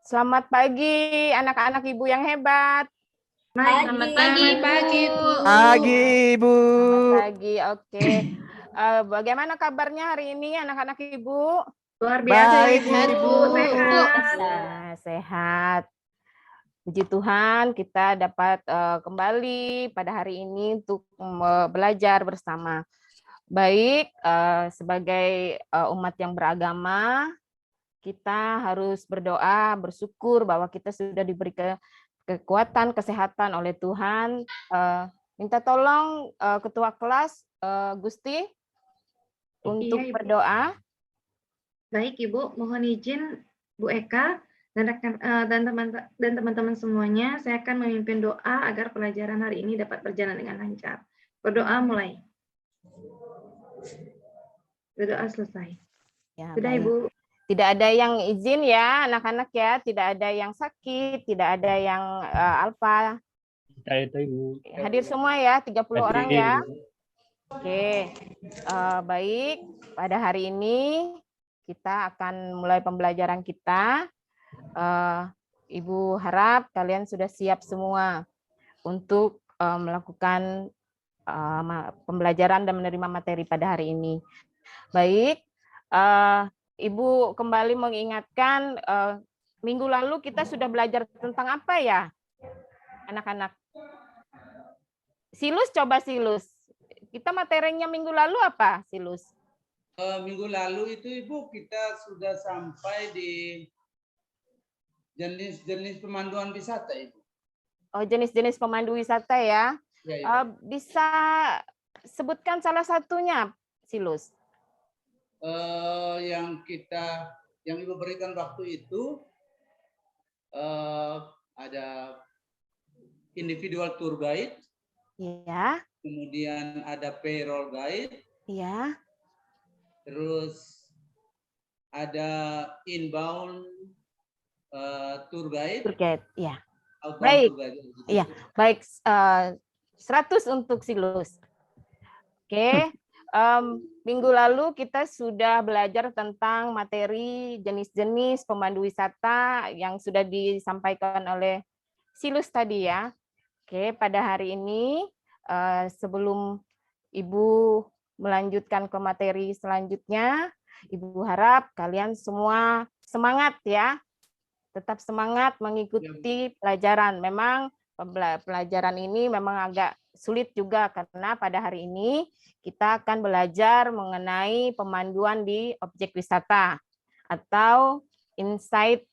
Selamat pagi anak-anak Ibu yang hebat. Selamat pagi, Bu. Pagi, Bu. Selamat pagi, oke. Bagaimana kabarnya hari ini anak-anak Ibu? Luar biasa ya, Baik, Ibu. Ibu. Sehat. Sehat. Puji Tuhan kita dapat kembali pada hari ini untuk belajar bersama. Baik, sebagai umat yang beragama, kita harus berdoa, bersyukur bahwa kita sudah diberi kekuatan, kesehatan oleh Tuhan. Minta tolong Ketua Kelas Gusti untuk Iya, Ibu. berdoa. Baik, Ibu. Mohon izin Bu Eka dan teman-teman semuanya, saya akan memimpin doa agar pelajaran hari ini dapat berjalan dengan lancar. Berdoa mulai. Berdoa selesai. Ya, Sudah, baik. Ibu. Tidak ada yang izin ya, anak-anak ya. Tidak ada yang sakit, tidak ada yang alfa. Hadir semua ya, 30 orang ya. Oke, baik. Pada hari ini kita akan mulai pembelajaran kita. Ibu harap kalian sudah siap semua untuk melakukan pembelajaran dan menerima materi pada hari ini. Baik, Ibu kembali mengingatkan minggu lalu kita sudah belajar tentang apa ya, anak-anak? Silus, coba silus. Kita materinya minggu lalu apa, silus? Minggu lalu itu Ibu kita sudah sampai di jenis-jenis pemanduan wisata, Ibu. Oh, jenis-jenis pemandu wisata ya. Ya, Ibu. Bisa sebutkan salah satunya, silus. Yang Ibu berikan waktu itu ada individual tour guide, Iya. kemudian ada payroll guide, Iya. terus ada inbound tour guide. Tour guide, ya. Outbound Baik. tour guide. Iya, baik. 100 untuk silus. Oke. Minggu lalu kita sudah belajar tentang materi jenis-jenis pemandu wisata yang sudah disampaikan oleh silus tadi ya. Oke, pada hari ini sebelum Ibu melanjutkan ke materi selanjutnya, Ibu harap kalian semua semangat ya. Tetap semangat mengikuti pelajaran. Memang pelajaran ini memang agak sulit juga karena pada hari ini kita akan belajar mengenai pemanduan di objek wisata atau inside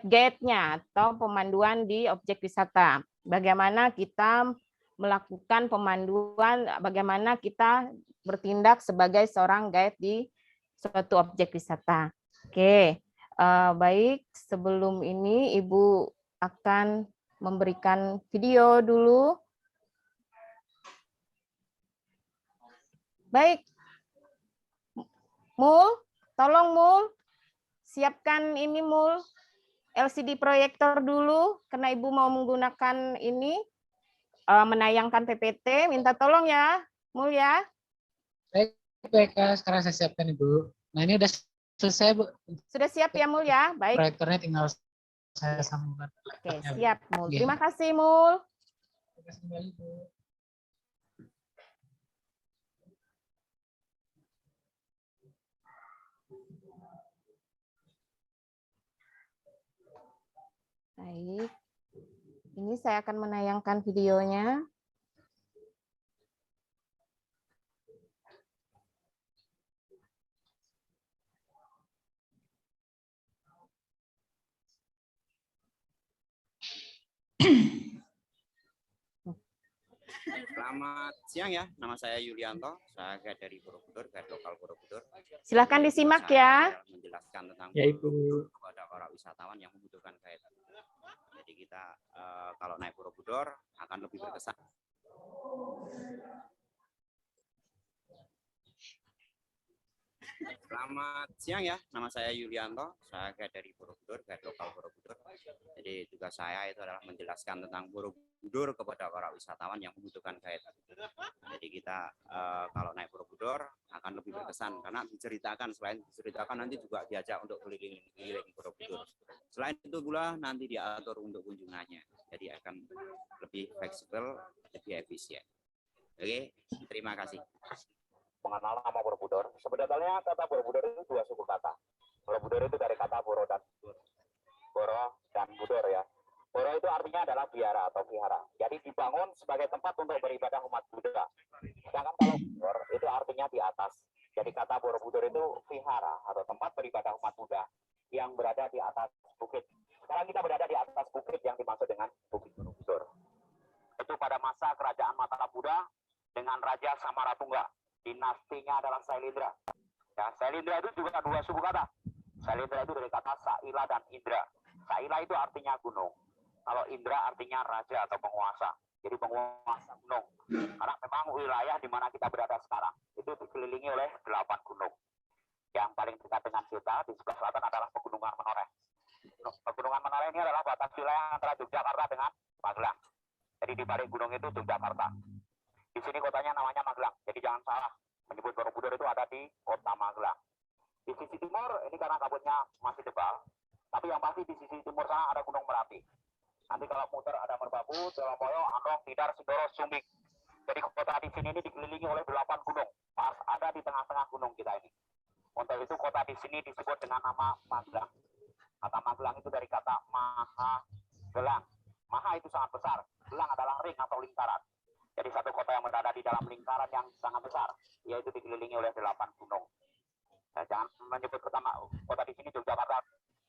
gate-nya atau pemanduan di objek wisata. Bagaimana kita melakukan pemanduan, bagaimana kita bertindak sebagai seorang guide di suatu objek wisata. Oke, baik. Sebelum ini Ibu akan memberikan video dulu. Baik. Mul, tolong Mul, siapkan ini Mul, LCD proyektor dulu, karena Ibu mau menggunakan ini, menayangkan PPT, minta tolong ya, Mul ya. Baik, Eka, sekarang saya siapkan Ibu. Nah ini udah selesai Bu. Sudah siap ya Mul ya, baik. Proyektornya tinggal saya sambungkan. Oke, siap Mul. Oke. Terima kasih Mul. Terima kasih kembali Bu. Baik, ini saya akan menayangkan videonya. Selamat siang ya, nama saya Yulianto, saya guide dari Borobudur, guide lokal Borobudur. Silahkan disimak Saya ya. menjelaskan tentang Ya, Ibu. Borobudur kepada para wisatawan yang membutuhkan guide. Jadi kita kalau naik Borobudur akan lebih berkesan. Selamat siang ya, nama saya Yulianto, saya guide dari Borobudur, guide lokal Borobudur. Jadi tugas saya itu adalah menjelaskan tentang Borobudur kepada para wisatawan yang membutuhkan guide. Jadi kita kalau naik Borobudur akan lebih berkesan karena diceritakan, selain diceritakan nanti juga diajak untuk keliling Borobudur. Selain itu pula nanti diatur untuk kunjungannya. Jadi akan lebih fleksibel, lebih efisien. Oke, terima kasih. Mengenal nama Borobudur. Sebenarnya kata Borobudur itu dua suku kata. Borobudur itu dari kata Boro dan Budur ya. Boro itu artinya adalah biara atau vihara. Jadi dibangun sebagai tempat untuk beribadah umat Buddha. Sedangkan kalau Budur itu artinya di atas. Jadi kata Borobudur itu vihara atau tempat beribadah umat Buddha yang berada di atas bukit. Sekarang kita berada di atas bukit yang dimaksud dengan Bukit Borobudur. Itu pada masa kerajaan Mataram Buddha dengan Raja Samaratungga. Dinastinya adalah Sailendra. Ya, Sailendra itu juga dua suku kata. Sailendra itu dari kata Saila dan Indra. Saila itu artinya gunung. Kalau Indra artinya raja atau penguasa. Jadi penguasa gunung. Karena memang wilayah di mana kita berada sekarang itu dikelilingi oleh 8 gunung. Yang paling dekat dengan kita di sebelah selatan adalah Pegunungan Menoreh. Pegunungan Menoreh ini adalah batas wilayah antara Yogyakarta dengan Magelang. Jadi di balik gunung itu Yogyakarta. Di sini kotanya namanya Magelang. Jadi jangan salah menyebut Borobudur itu ada di kota Magelang. Di sisi timur ini karena kabutnya masih tebal. Tapi yang pasti di sisi timur sana ada Gunung Merapi. Nanti kalau muter ada Merbabu, Telomoyo, Andong, Tidar, Sindoro, Sumbing. Jadi kota di sini ini dikelilingi oleh 8 gunung. Pas ada di tengah-tengah gunung kita ini. Untuk itu kota di sini disebut dengan nama Magelang. Kata Magelang itu dari kata Maha Gelang. Maha itu sangat besar. Gelang adalah ring atau lingkaran. Jadi satu kota yang berada di dalam lingkaran yang sangat besar, yaitu dikelilingi oleh 8 gunung. Nah, jangan menyebut kota di sini Yogyakarta.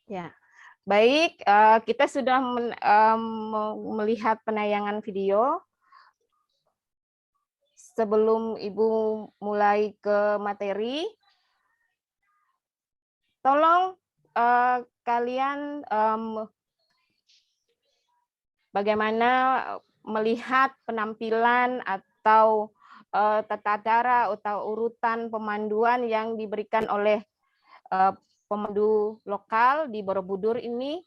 Ya, baik. Kita sudah melihat penayangan video. Sebelum Ibu mulai ke materi, tolong kalian bagaimana melihat penampilan atau tata cara atau urutan pemanduan yang diberikan oleh pemandu lokal di Borobudur ini.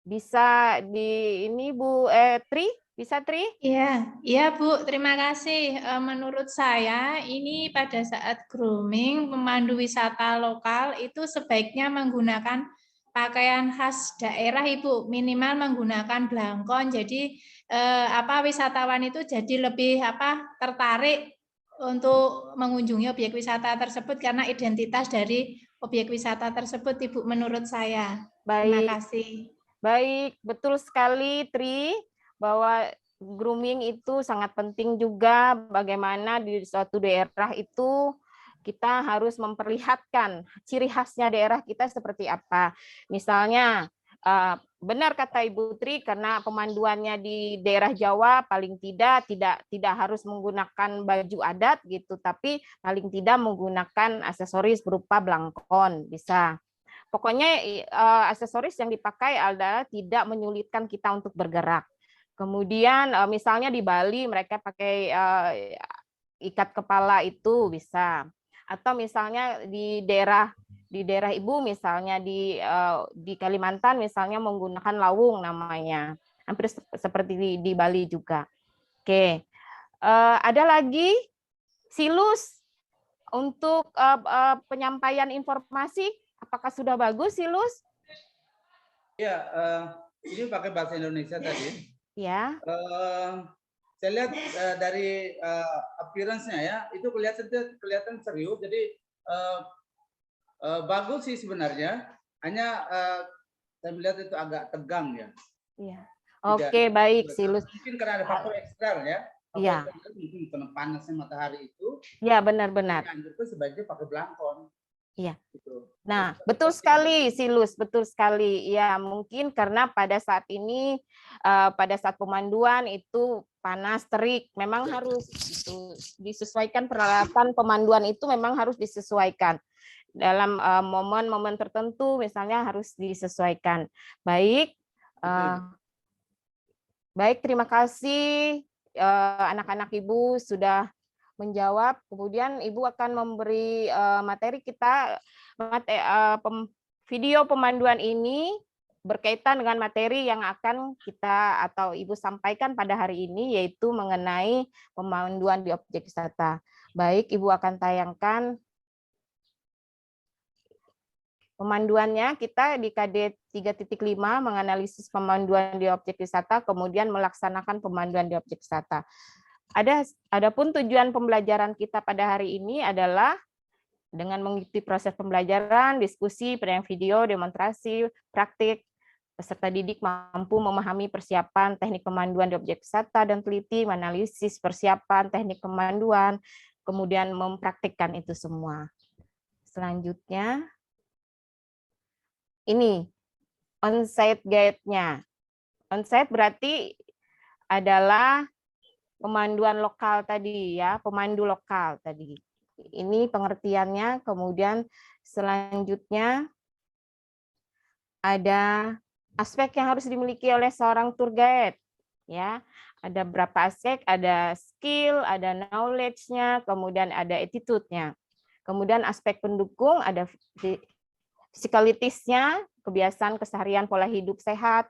Bisa di ini Bu Tri, bisa Tri? Iya Bu, terima kasih. Menurut saya ini pada saat grooming pemandu wisata lokal itu sebaiknya menggunakan pakaian khas daerah Ibu, minimal menggunakan blangkon. Jadi wisatawan itu jadi lebih tertarik untuk mengunjungi objek wisata tersebut karena identitas dari objek wisata tersebut Ibu menurut saya. Terima kasih. Baik, betul sekali Tri bahwa grooming itu sangat penting juga bagaimana di suatu daerah itu kita harus memperlihatkan ciri khasnya daerah kita seperti apa. Misalnya benar kata Ibu Tri karena pemanduannya di daerah Jawa paling tidak harus menggunakan baju adat gitu, tapi paling tidak menggunakan aksesoris berupa blangkon bisa. Pokoknya aksesoris yang dipakai adalah tidak menyulitkan kita untuk bergerak. Kemudian misalnya di Bali mereka pakai ikat kepala itu bisa. Atau misalnya di daerah Ibu misalnya di Kalimantan misalnya menggunakan lawung namanya. Hampir seperti di Bali juga. Oke. Ada lagi silus untuk penyampaian informasi. Apakah sudah bagus, Silus? Ya, ini pakai bahasa Indonesia tadi. Ya. Saya lihat dari appearance-nya ya, itu kelihatan serius. Jadi bagus sih sebenarnya. Hanya saya melihat itu agak tegang ya. Iya. Oke, baik, Silus. Mungkin karena ada faktor eksternal ya. Iya. Mungkin karena panasnya matahari itu. Ya, benar-benar. Itu sebaiknya pakai blangkon. Iya. Nah, betul sekali, Silus, betul sekali. Ya, mungkin karena pada saat ini, pada saat pemanduan itu panas, terik, memang harus itu disesuaikan peralatan pemanduan itu memang harus disesuaikan dalam momen-momen tertentu, misalnya harus disesuaikan. Baik, baik, terima kasih anak-anak Ibu sudah menjawab. Kemudian Ibu akan memberi materi kita, video pemanduan ini berkaitan dengan materi yang akan kita atau Ibu sampaikan pada hari ini, yaitu mengenai pemanduan di objek wisata. Baik, Ibu akan tayangkan. Pemanduannya kita di KD 3.5 menganalisis pemanduan di objek wisata, kemudian melaksanakan pemanduan di objek wisata. Adapun tujuan pembelajaran kita pada hari ini adalah dengan mengikuti proses pembelajaran, diskusi, penyampaian video, demonstrasi, praktik, peserta didik mampu memahami persiapan teknik pemanduan di objek wisata dan teliti menganalisis persiapan teknik pemanduan, kemudian mempraktikkan itu semua. Selanjutnya, ini on-site guide-nya. On-site berarti adalah pemanduan lokal tadi ya, pemandu lokal tadi. Ini pengertiannya. Kemudian selanjutnya ada aspek yang harus dimiliki oleh seorang tour guide ya. Ada berapa aspek? Ada skill, ada knowledge-nya, kemudian ada attitude-nya. Kemudian aspek pendukung ada physicalities-nya, kebiasaan keseharian pola hidup sehat,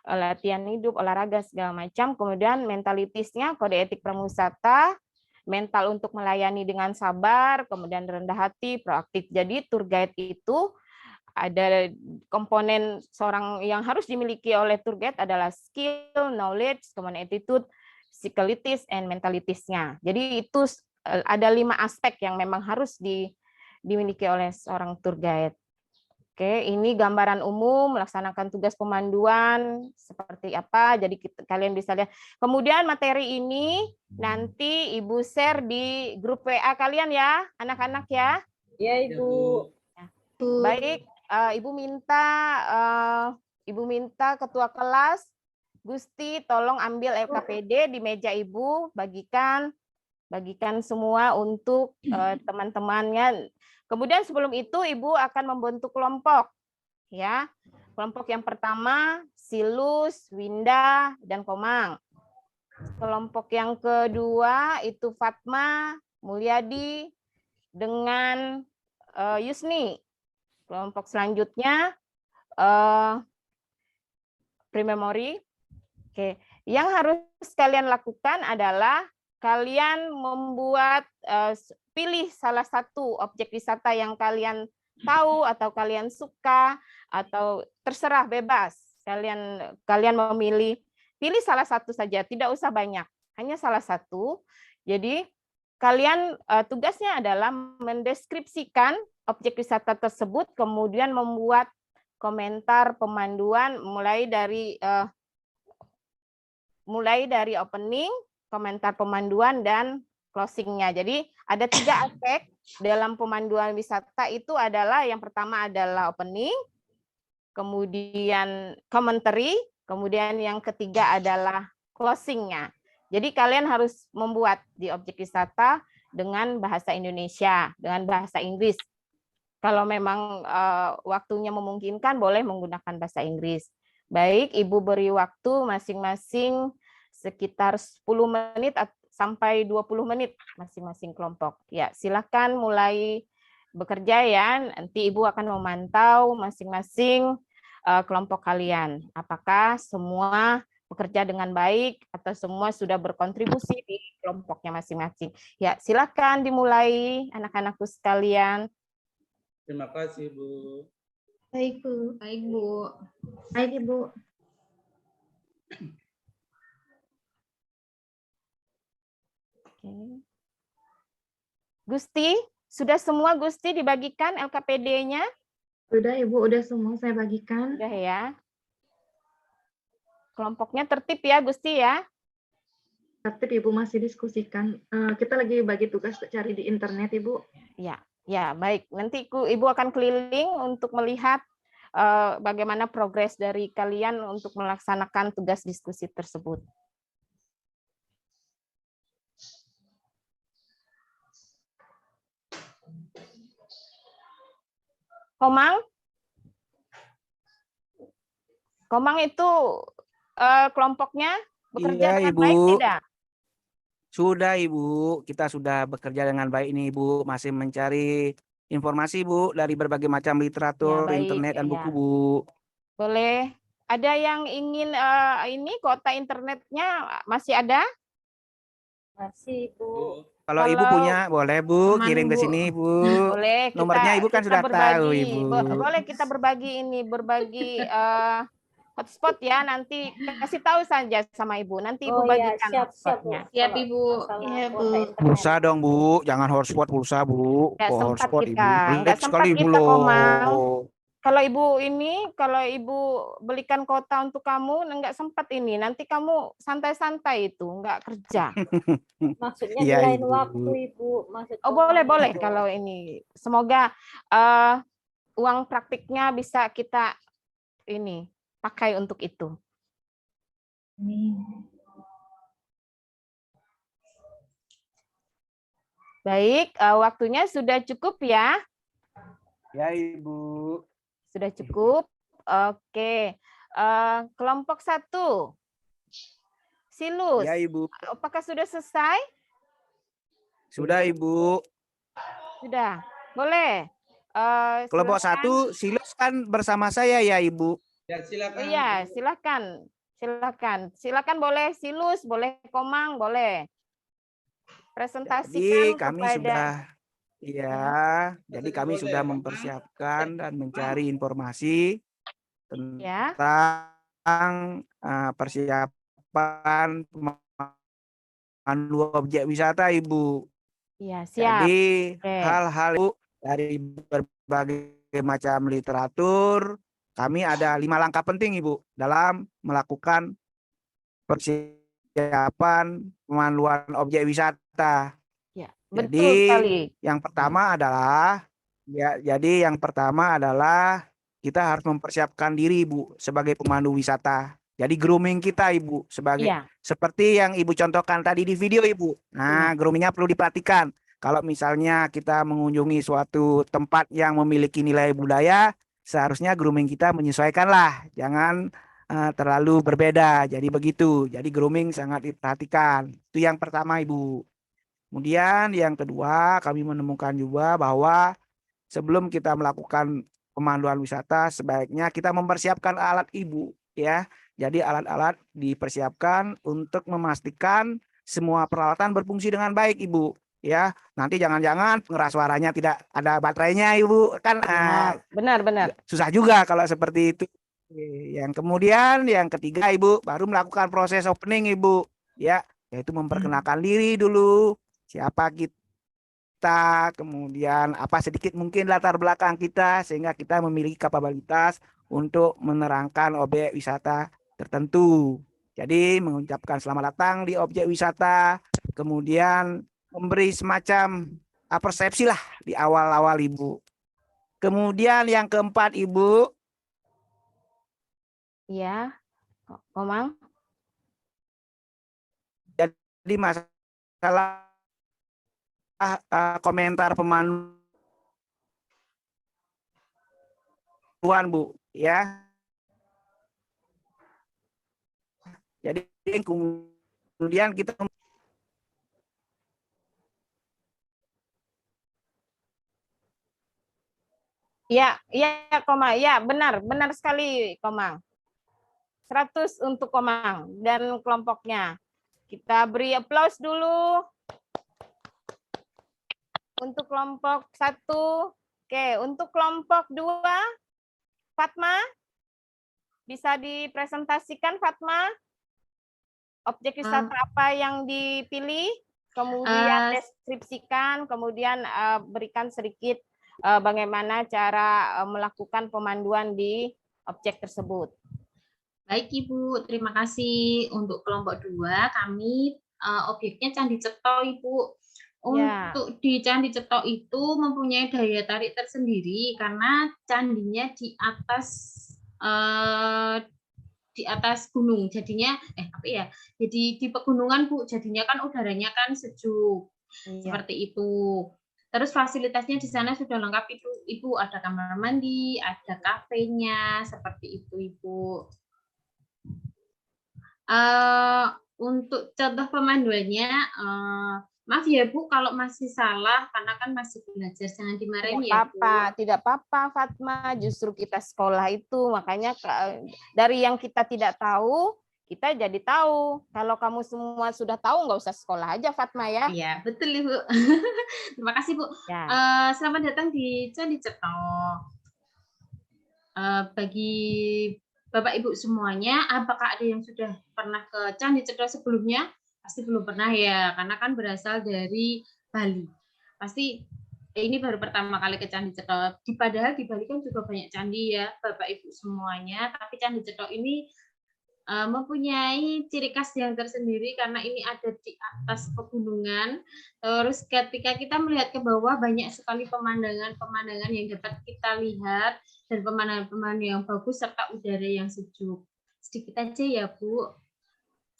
latihan hidup, olahraga segala macam. Kemudian mentalities-nya kode etik prawisata, mental untuk melayani dengan sabar, kemudian rendah hati, proaktif. Jadi tour guide itu ada komponen seorang yang harus dimiliki oleh tour guide adalah skill, knowledge, kemudian attitude, physicalities, and mentalities-nya. Jadi itu ada 5 aspek yang memang harus dimiliki oleh seorang tour guide. Oke, ini gambaran umum melaksanakan tugas pemanduan seperti apa. Jadi kalian bisa lihat. Kemudian materi ini nanti Ibu share di grup WA kalian ya, anak-anak ya. Iya, Ibu. Baik, Ibu minta ketua kelas Gusti tolong ambil LKPD di meja Ibu, bagikan semua untuk teman-temannya. Kemudian sebelum itu Ibu akan membentuk kelompok ya. Kelompok yang pertama Silus, Winda, dan Komang. Kelompok yang kedua itu Fatma, Mulyadi dengan Yusni. Kelompok selanjutnya Primemori. Oke, yang harus kalian lakukan adalah kalian membuat pilih salah satu objek wisata yang kalian tahu atau kalian suka atau terserah bebas. Kalian memilih, pilih salah satu saja, tidak usah banyak, hanya salah satu. Jadi kalian tugasnya adalah mendeskripsikan objek wisata tersebut, kemudian membuat komentar pemanduan mulai dari opening, komentar pemanduan, dan closing-nya. Jadi ada 3 aspek dalam pemanduan wisata itu adalah yang pertama adalah opening, kemudian commentary, kemudian yang ketiga adalah closing-nya. Jadi kalian harus membuat di objek wisata dengan bahasa Indonesia, dengan bahasa Inggris. Kalau memang waktunya memungkinkan boleh menggunakan bahasa Inggris. Baik, Ibu beri waktu masing-masing sekitar 10 menit sampai 20 menit masing-masing kelompok. Ya, silakan mulai bekerja ya. Nanti Ibu akan memantau masing-masing kelompok kalian. Apakah semua bekerja dengan baik atau semua sudah berkontribusi di kelompoknya masing-masing. Ya, silakan dimulai anak-anakku sekalian. Terima kasih, Bu. Baik, Bu. Baik, Bu. Baik, Ibu. Gusti, sudah semua Gusti dibagikan LKPD-nya? Sudah, Ibu, udah semua saya bagikan. Sudah ya. Kelompoknya tertib ya, Gusti ya. Tertib, Ibu, masih diskusikan. Kita lagi bagi tugas cari di internet, Ibu. Ya, baik. Nanti Ibu akan keliling untuk melihat bagaimana progres dari kalian untuk melaksanakan tugas diskusi tersebut. Komang itu kelompoknya bekerja dengan Ibu. baik tidak? Sudah, Ibu. Kita sudah bekerja dengan baik ini, Ibu. Masih mencari informasi, Bu, dari berbagai macam literatur, baik, internet, dan ya. buku, Bu. Boleh. Ada yang ingin ini kuota internetnya masih ada? Masih, Bu. Kalau Ibu Kalau punya, boleh Bu, Aman, kirim ke Bu. sini Bu. boleh Nomornya Ibu kan sudah tahu berbagi, Ibu. boleh kita berbagi hotspot ya. Nanti kasih tahu saja sama Ibu. Nanti Ibu Oh ya, bagikan siap Bu. hotspotnya. Siap, Kalau Ibu. masalah Iya, kuota Bu. internet. Pulsa dong Bu, jangan hotspot pulsa Bu. Nggak Kok sempat hotspot kita, Ibu? nggak Pelit sempat sekali Ibu kita, Komang. loh. Kalau Ibu belikan kuota untuk kamu, nggak sempat ini. Nanti kamu santai-santai itu, nggak kerja. Maksudnya Iya, di lain Ibu. waktu Ibu. Maksud Oh Komang boleh itu. kalau ini. Semoga uang praktiknya bisa kita ini pakai untuk itu. Baik, waktunya sudah cukup ya. Ya Ibu. Sudah cukup. Oke. Kelompok 1. Silus. Ya Ibu. Apakah sudah selesai? Sudah Ibu. Sudah. Boleh. Kelompok Silakan. 1 Silus kan bersama saya ya Ibu. Ya, silakan. Oh iya, silakan. Silakan boleh Silus, boleh Komang, boleh. Jadi Presentasikan kami kepada sudah jadi kami Boleh, sudah Komang. mempersiapkan dan mencari informasi ya. tentang persiapan pemandu objek wisata Ibu. Iya, siap. Jadi Oke. hal-hal itu dari berbagai macam literatur, kami ada 5 langkah penting Ibu dalam melakukan persiapan pemanduan objek wisata. Ya, Jadi betul sekali. yang pertama adalah kita harus mempersiapkan diri Ibu sebagai pemandu wisata. Jadi grooming kita Ibu sebagai Iya. seperti yang Ibu contohkan tadi di video Ibu. Nah, groomingnya perlu diperhatikan. Kalau misalnya kita mengunjungi suatu tempat yang memiliki nilai budaya, seharusnya grooming kita menyesuaikanlah, jangan terlalu berbeda. Jadi begitu. Jadi grooming sangat diperhatikan. Itu yang pertama Ibu. Kemudian yang kedua, kami menemukan juga bahwa sebelum kita melakukan pemanduan wisata, sebaiknya kita mempersiapkan alat Ibu ya. Jadi alat-alat dipersiapkan untuk memastikan semua peralatan berfungsi dengan baik Ibu ya. Nanti jangan-jangan pengeras suaranya tidak ada baterainya Ibu, kan Benar. susah juga kalau seperti itu. Yang kemudian yang ketiga Ibu baru melakukan proses opening Ibu ya, yaitu memperkenalkan diri dulu, siapa kita, kemudian apa sedikit mungkin latar belakang kita sehingga kita memiliki kapabilitas untuk menerangkan objek wisata tertentu. Jadi mengucapkan selamat datang di objek wisata, kemudian memberi semacam persepsi lah di awal-awal Ibu. Kemudian yang keempat Ibu. Iya, Komang. Jadi masalah komentar pemanduan Bu ya. Jadi kemudian kita Ya, Komang. Ya, benar sekali, Komang. 100 untuk Komang dan kelompoknya. Kita beri aplaus dulu. Untuk kelompok 1. Oke, untuk kelompok 2, Fatma. Bisa dipresentasikan, Fatma? Objek wisata apa yang dipilih, kemudian deskripsikan, kemudian berikan sedikit bagaimana cara melakukan pemanduan di objek tersebut. Baik Ibu, terima kasih. Untuk kelompok 2, kami objeknya Candi Ceto Ibu. Untuk di Candi Ceto itu mempunyai daya tarik tersendiri karena candinya di atas gunung, jadinya jadi di pegunungan Bu, jadinya kan udaranya kan sejuk seperti itu. Terus fasilitasnya di sana sudah lengkap itu Ibu, ada kamar mandi, ada kafenya, seperti itu Ibu. Untuk contoh pemanduannya, maaf ya Bu kalau masih salah karena kan masih belajar, jangan dimarahin ya Bu. Tidak apa-apa Fatma, justru kita sekolah itu makanya dari yang kita tidak tahu kita jadi tahu. Kalau kamu semua sudah tahu, nggak usah sekolah aja, Fatma ya. Iya, betul Ibu. Terima kasih Bu. Ya. Selamat datang di Candi Ceto. Bagi Bapak Ibu semuanya, apakah ada yang sudah pernah ke Candi Ceto sebelumnya? Pasti belum pernah ya, karena kan berasal dari Bali. Pasti ini baru pertama kali ke Candi Ceto. Padahal di Bali kan juga banyak candi ya, Bapak Ibu semuanya. Tapi Candi Ceto ini mempunyai ciri khas yang tersendiri karena ini ada di atas pegunungan. Terus ketika kita melihat ke bawah banyak sekali pemandangan-pemandangan yang dapat kita lihat dan pemandangan-pemandangan yang bagus serta udara yang sejuk. Sedikit aja ya Bu,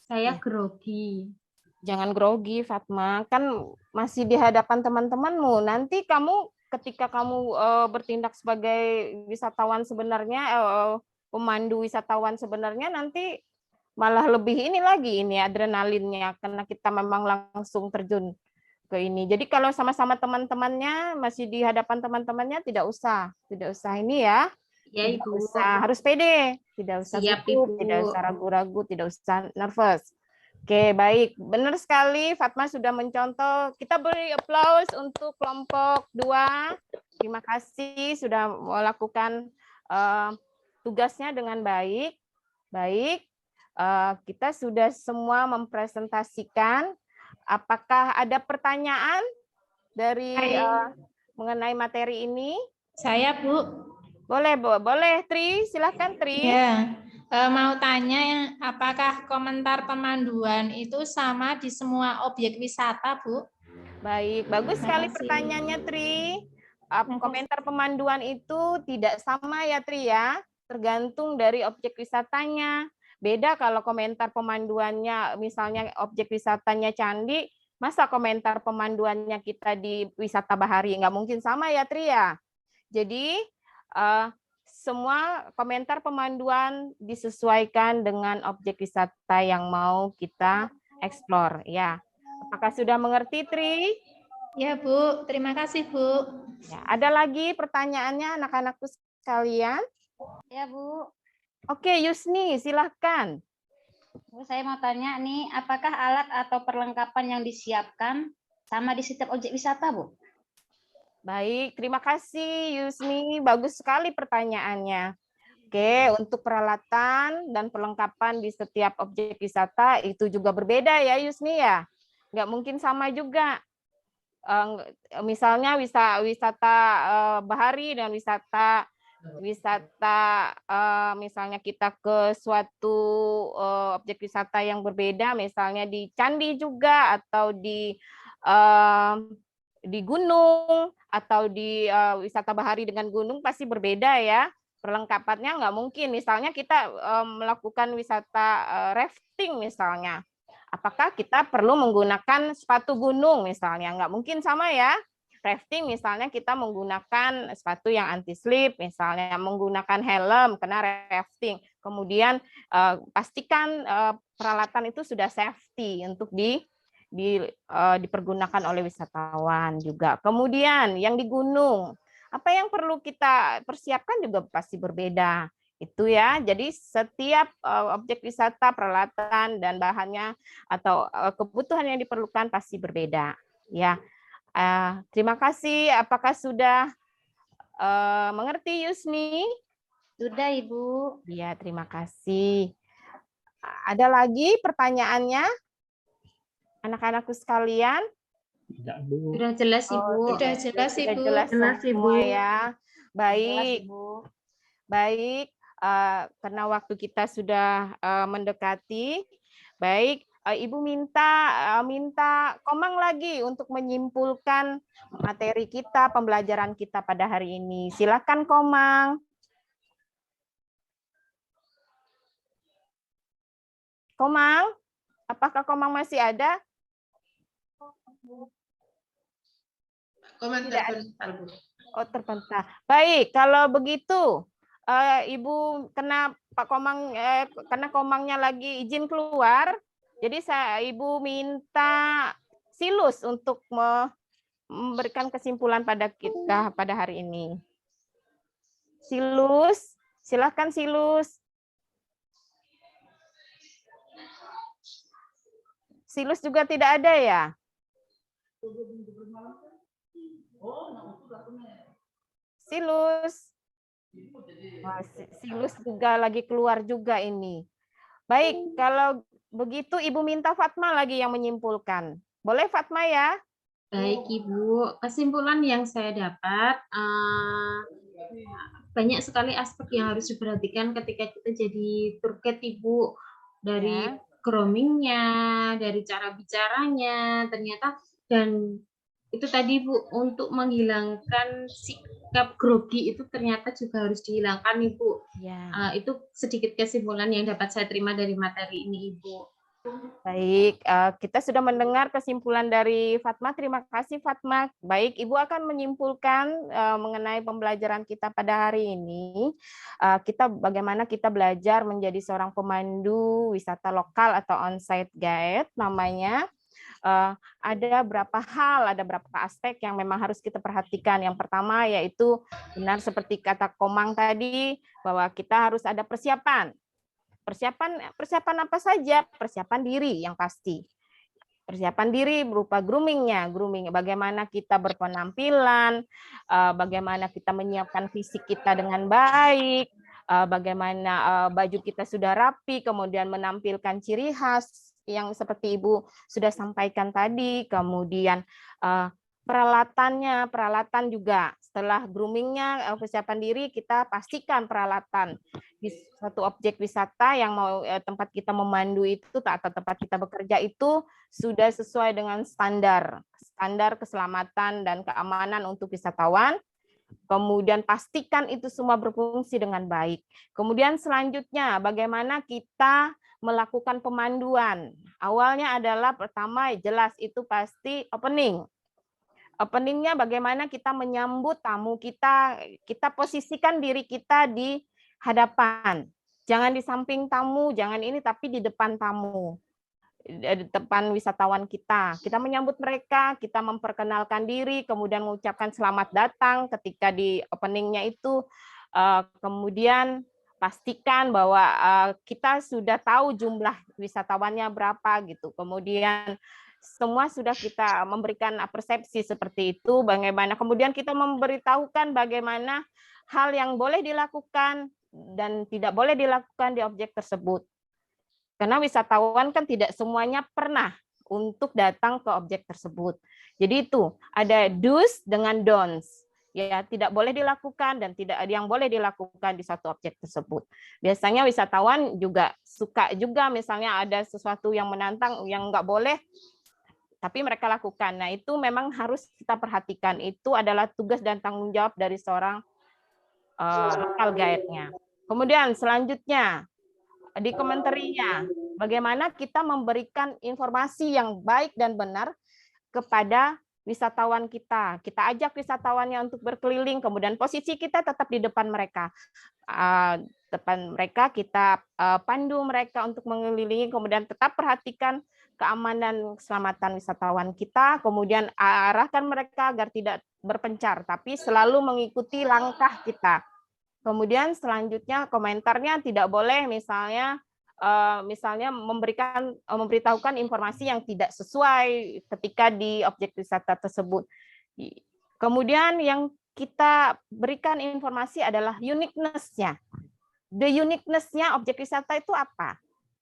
saya grogi. Jangan grogi, Fatma. Kan masih di hadapan teman-temanmu. Nanti kamu ketika kamu bertindak sebagai wisatawan sebenarnya, pemandu wisatawan sebenarnya, nanti malah lebih ini lagi ini adrenalinnya karena kita memang langsung terjun ke ini. Jadi kalau sama-sama teman-temannya masih di hadapan teman-temannya tidak usah ini ya. Ya Tidak Ibu. usah, harus pede, tidak usah Siap, gugup, Ibu. tidak usah ragu-ragu, tidak usah nervous. Oke, baik. Benar sekali Fatma sudah mencontoh. Kita beri applause untuk kelompok 2. Terima kasih sudah melakukan tugasnya dengan baik. Baik, kita sudah semua mempresentasikan. Apakah ada pertanyaan dari mengenai materi ini? Saya, Bu. Boleh, Tri. Silakan, Tri. Ya, mau tanya, apakah komentar pemanduan itu sama di semua objek wisata, Bu? Baik, bagus sekali Terima kasih. pertanyaannya, Tri. Komentar pemanduan itu tidak sama ya, Tri ya. Tergantung dari objek wisatanya. Beda kalau komentar pemanduannya, misalnya objek wisatanya candi, masa komentar pemanduannya kita di wisata bahari? Nggak mungkin sama ya, Tri ya. Jadi, semua komentar pemanduan disesuaikan dengan objek wisata yang mau kita eksplor. Ya, apakah sudah mengerti, Tri? Ya, Bu. Terima kasih, Bu. Ya, ada lagi pertanyaannya anak-anakku sekalian? Ya, Bu. Oke, Yusni, silahkan. Bu, saya mau tanya nih, apakah alat atau perlengkapan yang disiapkan sama di setiap objek wisata, Bu? Baik, terima kasih Yusni. Bagus sekali pertanyaannya. Oke, untuk peralatan dan perlengkapan di setiap objek wisata itu juga berbeda ya Yusni ya. Nggak mungkin sama juga. Misalnya wisata bahari dan wisata misalnya kita ke suatu objek wisata yang berbeda, misalnya di candi juga atau di gunung atau di wisata bahari dengan gunung pasti berbeda ya. Perlengkapannya nggak mungkin. Misalnya kita melakukan wisata rafting misalnya. Apakah kita perlu menggunakan sepatu gunung misalnya? Nggak mungkin sama ya. Rafting misalnya kita menggunakan sepatu yang anti slip, misalnya menggunakan helm karena rafting. Kemudian pastikan peralatan itu sudah safety untuk dipergunakan oleh wisatawan juga. Kemudian yang di gunung, apa yang perlu kita persiapkan juga pasti berbeda. Itu ya, jadi setiap objek wisata, peralatan dan bahannya atau kebutuhan yang diperlukan pasti berbeda. Ya, terima kasih. Apakah sudah mengerti Yusni? Sudah, Ibu. Iya, terima kasih. Ada lagi pertanyaannya, anak-anakku sekalian? Tidak, Bu. Sudah jelas, Ibu. Sudah jelas, Ibu. Jelas Jelas, semua Ibu. ya. Baik. Baik, karena waktu kita sudah mendekati. Baik, Ibu minta Komang lagi untuk menyimpulkan materi kita, pembelajaran kita pada hari ini. Silakan Komang. Komang, apakah Komang masih ada? Komentar terpental, Bu. Oh, terpental. Baik, kalau begitu Ibu Pak Komang karena Komangnya lagi izin keluar, jadi Ibu minta Silus untuk memberikan kesimpulan pada kita pada hari ini. Silus, silakan Silus. Silus juga tidak ada ya? Silus. Wah, Silus juga lagi keluar juga ini. Baik, kalau begitu Ibu minta Fatma lagi yang menyimpulkan. Boleh Fatma ya? Baik Ibu, kesimpulan yang saya dapat banyak sekali aspek yang harus diperhatikan ketika kita jadi tour guide Ibu, dari groomingnya, dari cara bicaranya, ternyata dan itu tadi Bu, untuk menghilangkan sikap grogi itu ternyata juga harus dihilangkan Ibu. Itu sedikit kesimpulan yang dapat saya terima dari materi ini Ibu. Baik, kita sudah mendengar kesimpulan dari Fatma. Terima kasih Fatma. Baik, Ibu akan menyimpulkan mengenai pembelajaran kita pada hari ini. Bagaimana kita belajar menjadi seorang pemandu wisata lokal atau on-site guide namanya. Ada berapa hal, ada berapa aspek yang memang harus kita perhatikan. Yang pertama yaitu benar seperti kata Komang tadi, bahwa kita harus ada persiapan. Persiapan apa saja? Persiapan diri yang pasti. Persiapan diri berupa groomingnya, bagaimana kita berpenampilan, bagaimana kita menyiapkan fisik kita dengan baik, bagaimana baju kita sudah rapi, kemudian menampilkan ciri khas yang seperti Ibu sudah sampaikan tadi, kemudian peralatan juga. Setelah groomingnya, persiapan diri, kita pastikan peralatan di satu objek wisata yang mau tempat kita memandu itu atau tempat kita bekerja itu sudah sesuai dengan standar keselamatan dan keamanan untuk wisatawan. Kemudian pastikan itu semua berfungsi dengan baik. Kemudian selanjutnya bagaimana kita melakukan pemanduan. Awalnya adalah pertama jelas itu pasti opening. Openingnya bagaimana kita menyambut tamu kita posisikan diri kita di hadapan. Jangan di samping tamu, jangan ini, tapi di depan tamu. Di depan wisatawan kita. Kita menyambut mereka, kita memperkenalkan diri, kemudian mengucapkan selamat datang ketika di openingnya itu. Kemudian pastikan bahwa kita sudah tahu jumlah wisatawannya berapa gitu. Kemudian semua sudah kita memberikan persepsi seperti itu, bagaimana kemudian kita memberitahukan bagaimana hal yang boleh dilakukan dan tidak boleh dilakukan di objek tersebut. Karena wisatawan kan tidak semuanya pernah untuk datang ke objek tersebut. Jadi itu ada do's dengan don'ts. Ya, tidak boleh dilakukan dan tidak ada yang boleh dilakukan di satu objek tersebut. Biasanya wisatawan juga suka juga misalnya ada sesuatu yang menantang yang nggak boleh, tapi mereka lakukan. Nah, itu memang harus kita perhatikan. Itu adalah tugas dan tanggung jawab dari seorang local guide-nya. Kemudian selanjutnya, di komentarnya, bagaimana kita memberikan informasi yang baik dan benar kepada wisatawan kita. Kita ajak wisatawannya untuk berkeliling, kemudian posisi kita tetap di depan mereka. Depan mereka, kita pandu mereka untuk mengelilingi, kemudian tetap perhatikan keamanan keselamatan wisatawan kita, kemudian arahkan mereka agar tidak berpencar, tapi selalu mengikuti langkah kita. Kemudian selanjutnya komentarnya tidak boleh misalnya memberitahukan informasi yang tidak sesuai ketika di objek wisata tersebut. Kemudian yang kita berikan informasi adalah uniqueness-nya. The uniqueness-nya objek wisata itu apa?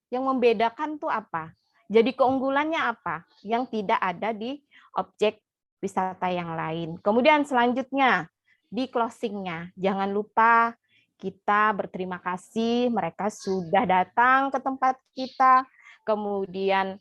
Yang membedakan itu apa? Jadi keunggulannya apa yang tidak ada di objek wisata yang lain. Kemudian selanjutnya di closing-nya, jangan lupa kita berterima kasih mereka sudah datang ke tempat kita. Kemudian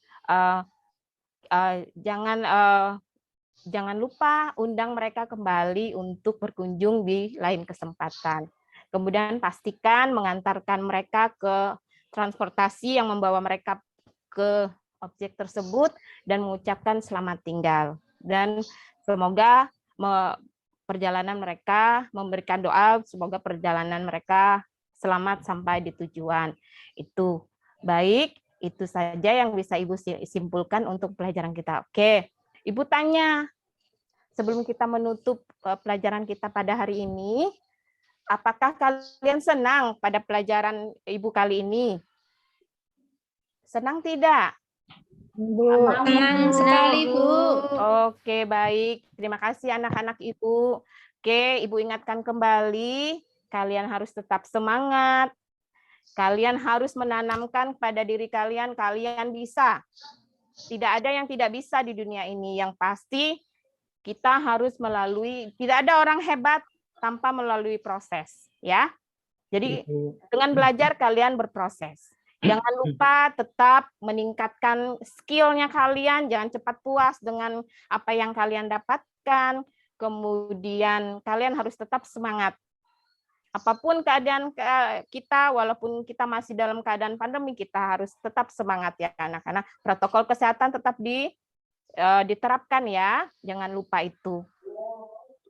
jangan lupa undang mereka kembali untuk berkunjung di lain kesempatan. Kemudian pastikan mengantarkan mereka ke transportasi yang membawa mereka ke objek tersebut dan mengucapkan selamat tinggal. Dan semoga perjalanan mereka memberikan doa, semoga perjalanan mereka selamat sampai di tujuan. Itu baik, itu saja yang bisa Ibu simpulkan untuk pelajaran kita. Oke, Ibu tanya, sebelum kita menutup pelajaran kita pada hari ini, apakah kalian senang pada pelajaran Ibu kali ini? Senang tidak? Tenang sekali, Bu. Oke, baik. Terima kasih anak-anak Ibu. Oke, Ibu ingatkan kembali, kalian harus tetap semangat. Kalian harus menanamkan pada diri kalian, kalian bisa. Tidak ada yang tidak bisa di dunia ini. Yang pasti kita harus melalui, tidak ada orang hebat tanpa melalui proses, ya. Jadi dengan belajar kalian berproses. Jangan lupa tetap meningkatkan skill-nya kalian, jangan cepat puas dengan apa yang kalian dapatkan. Kemudian kalian harus tetap semangat. Apapun keadaan kita, walaupun kita masih dalam keadaan pandemi, kita harus tetap semangat ya anak-anak. Protokol kesehatan tetap diterapkan ya, jangan lupa itu.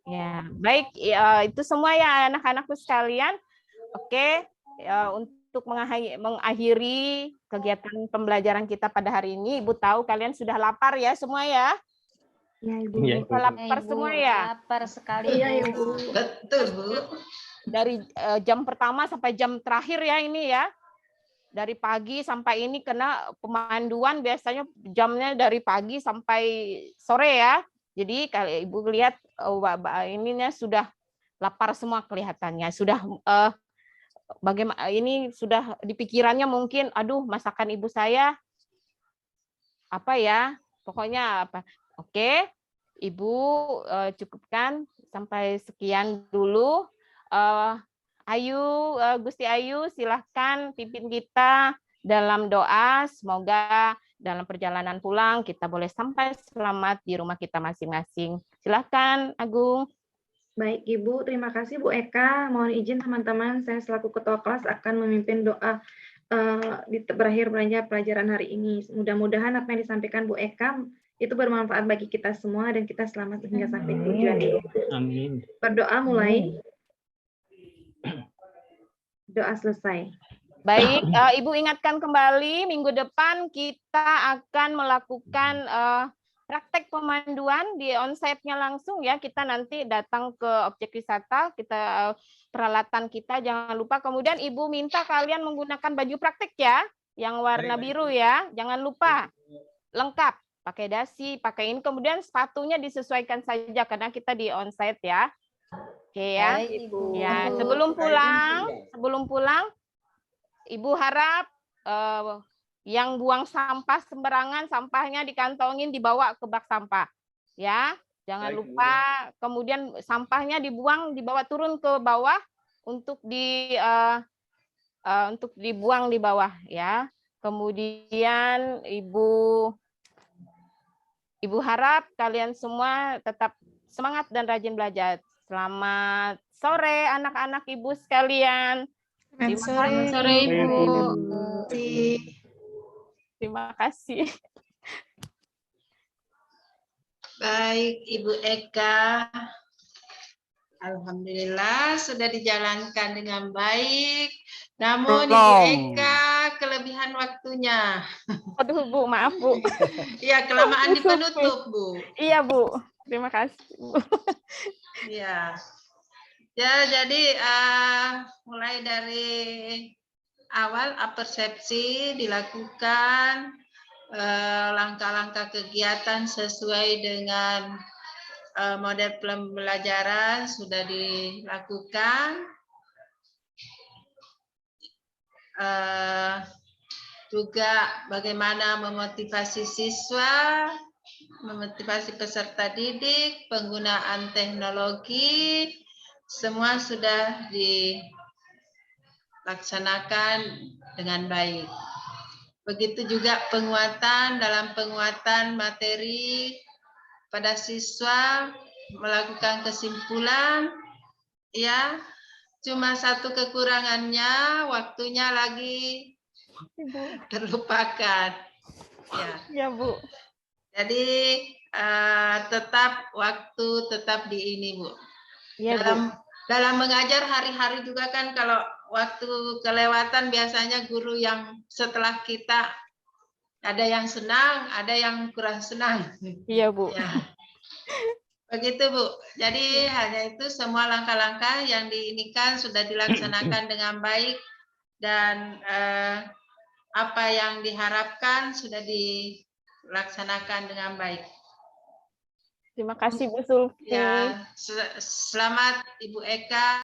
Ya, baik, itu semua ya anak-anakku sekalian. Oke, untuk mengakhiri kegiatan pembelajaran kita pada hari ini, Ibu tahu kalian sudah lapar ya semua ya? Ya, Ibu. Sudah lapar semua ya? Lapar sekali. Iya, Ibu. Betul, Bu. Dari jam pertama sampai jam terakhir ya ini ya. Dari pagi sampai ini kena pemanduan biasanya jamnya dari pagi sampai sore ya. Jadi kalau Ibu lihat ininya sudah lapar semua kelihatannya. Sudah bagaimana ini sudah di pikirannya mungkin, aduh masakan ibu saya apa ya, pokoknya apa. Oke, Ibu cukupkan sampai sekian dulu. Ayu, Gusti Ayu, silahkan pimpin kita dalam doa. Semoga dalam perjalanan pulang kita boleh sampai selamat di rumah kita masing-masing. Silahkan, Agung. Baik, Ibu. Terima kasih, Bu Eka. Mohon izin, teman-teman, saya selaku Ketua Kelas akan memimpin doa di berakhir pelajaran hari ini. Mudah-mudahan apa yang disampaikan Bu Eka itu bermanfaat bagi kita semua dan kita selamat hingga sampai tujuan. Amin. Berdoa mulai. Doa selesai. Baik, Ibu ingatkan kembali minggu depan kita akan melakukan praktek pemanduan di onsite-nya langsung ya. Kita nanti datang ke objek wisata, kita peralatan kita jangan lupa. Kemudian Ibu minta kalian menggunakan baju praktek ya, yang warna biru ya. Jangan lupa lengkap, pakai dasi, pakai ini. Kemudian sepatunya disesuaikan saja karena kita di onsite ya. Oke ya. Baik, Ibu. Ya, sebelum pulang Ibu harap yang buang sampah sembarangan, sampahnya dikantongin dibawa ke bak sampah. Ya, jangan lupa kemudian sampahnya dibawa turun ke bawah untuk dibuang di bawah ya. Kemudian Ibu harap kalian semua tetap semangat dan rajin belajar. Selamat sore anak-anak Ibu sekalian. Selamat sore, Ibu. Terima kasih. Baik, Ibu Eka. Alhamdulillah sudah dijalankan dengan baik. Namun Ibu Eka kelebihan waktunya. Aduh Bu, maaf Bu. Iya, kelamaan di penutup, Bu. Iya Bu, terima kasih Bu. Iya. Ya, jadi mulai dari awal persepsi dilakukan, langkah-langkah kegiatan sesuai dengan model pembelajaran sudah dilakukan. Juga bagaimana memotivasi siswa, memotivasi peserta didik, penggunaan teknologi, semua sudah dilaksanakan dengan baik. Begitu juga dalam penguatan materi pada siswa, melakukan kesimpulan, ya. Cuma satu kekurangannya, waktunya lagi terlupakan. Ya Bu. Jadi tetap di ini Bu. Ya, dalam mengajar hari-hari juga kan kalau waktu kelewatan biasanya guru yang setelah kita ada yang senang, ada yang kurang senang. Iya Bu. Ya. Begitu Bu. Jadi hanya itu semua langkah-langkah yang diinikan sudah dilaksanakan dengan baik dan apa yang diharapkan sudah laksanakan dengan baik. Terima kasih Bu Sulfi. Ya, selamat Ibu Eka.